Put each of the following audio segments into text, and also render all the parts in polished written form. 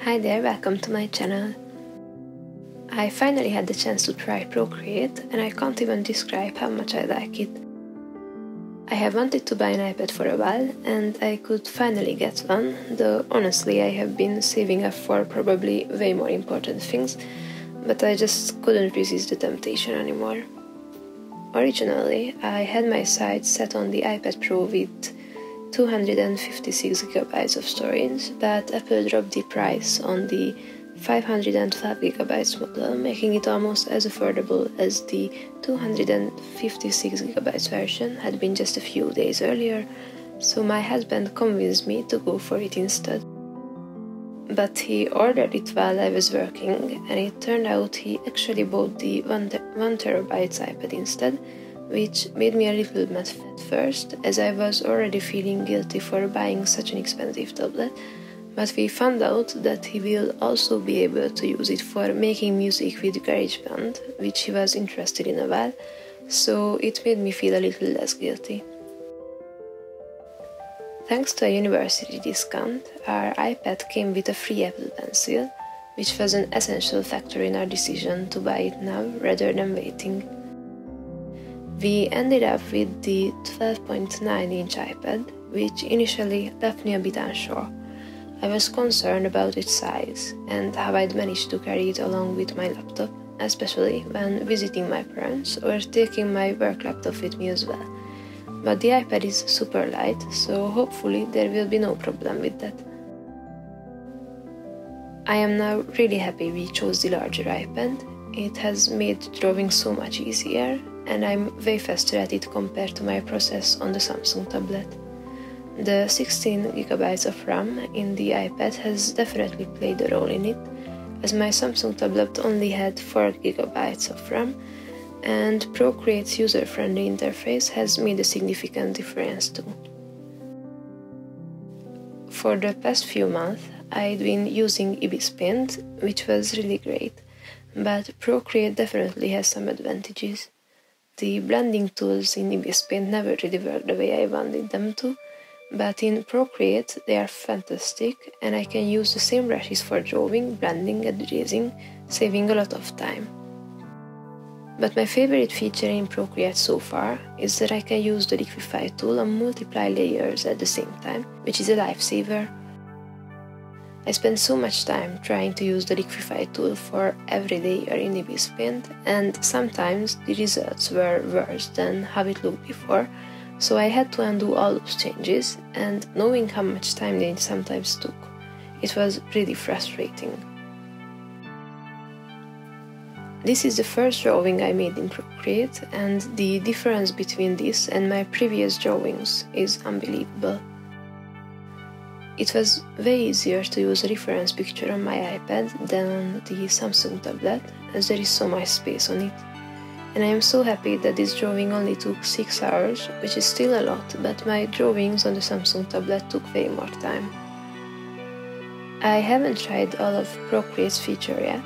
Hi there, welcome to my channel. I finally had the chance to try Procreate and I can't even describe how much I like it. I have wanted to buy an iPad for a while and I could finally get one, though honestly I have been saving up for probably way more important things, but I just couldn't resist the temptation anymore. Originally, I had my sights set on the iPad Pro with 256GB of storage, but Apple dropped the price on the 512GB model, making it almost as affordable as the 256GB version had been just a few days earlier, so my husband convinced me to go for it instead. But he ordered it while I was working, and it turned out he actually bought the 1TB iPad instead, which made me a little mad at first, as I was already feeling guilty for buying such an expensive tablet, but we found out that he will also be able to use it for making music with GarageBand, which he was interested in a while, so it made me feel a little less guilty. Thanks to a university discount, our iPad came with a free Apple Pencil, which was an essential factor in our decision to buy it now rather than waiting. We ended up with the 12.9-inch iPad, which initially left me a bit unsure. I was concerned about its size and how I'd manage to carry it along with my laptop, especially when visiting my parents or taking my work laptop with me as well. But the iPad is super light, so hopefully there will be no problem with that. I am now really happy we chose the larger iPad. It has made drawing so much easier, and I'm way faster at it compared to my process on the Samsung tablet. The 16GB of RAM in the iPad has definitely played a role in it, as my Samsung tablet only had 4GB of RAM, and Procreate's user-friendly interface has made a significant difference too. For the past few months, I'd been using Ibis Paint, which was really great, but Procreate definitely has some advantages. The blending tools in Ibis Paint never really worked the way I wanted them to, but in Procreate they are fantastic and I can use the same brushes for drawing, blending and erasing, saving a lot of time. But my favorite feature in Procreate so far is that I can use the Liquify tool and multiply layers at the same time, which is a lifesaver. I spent so much time trying to use the Liquify tool for every layer in Ibis Paint, and sometimes the results were worse than how it looked before, so I had to undo all those changes, and knowing how much time they sometimes took, it was really frustrating. This is the first drawing I made in Procreate, and the difference between this and my previous drawings is unbelievable. It was way easier to use a reference picture on my iPad than on the Samsung tablet, as there is so much space on it. And I am so happy that this drawing only took 6 hours, which is still a lot, but my drawings on the Samsung tablet took way more time. I haven't tried all of Procreate's features yet.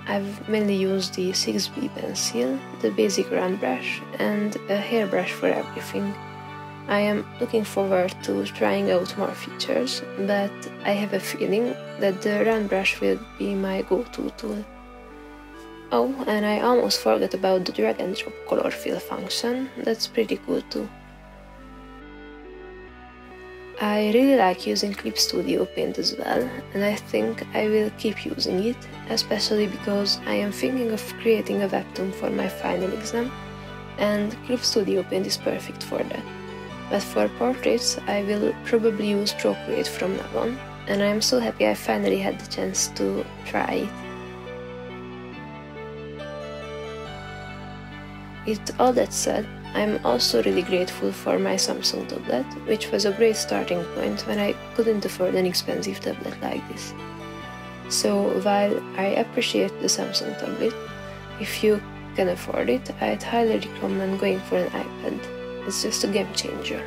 I've mainly used the 6B pencil, the basic round brush, and a hairbrush for everything. I am looking forward to trying out more features, but I have a feeling that the round brush will be my go-to tool. Oh, and I almost forgot about the drag and drop color fill function. That's pretty cool too. I really like using Clip Studio Paint as well, and I think I will keep using it, especially because I am thinking of creating a webtoon for my final exam, and Clip Studio Paint is perfect for that. But for portraits, I will probably use Procreate from now on, and I am so happy I finally had the chance to try it. With all that said, I am also really grateful for my Samsung tablet, which was a great starting point when I couldn't afford an expensive tablet like this. So while I appreciate the Samsung tablet, if you can afford it, I'd highly recommend going for an iPad. It's just a game changer.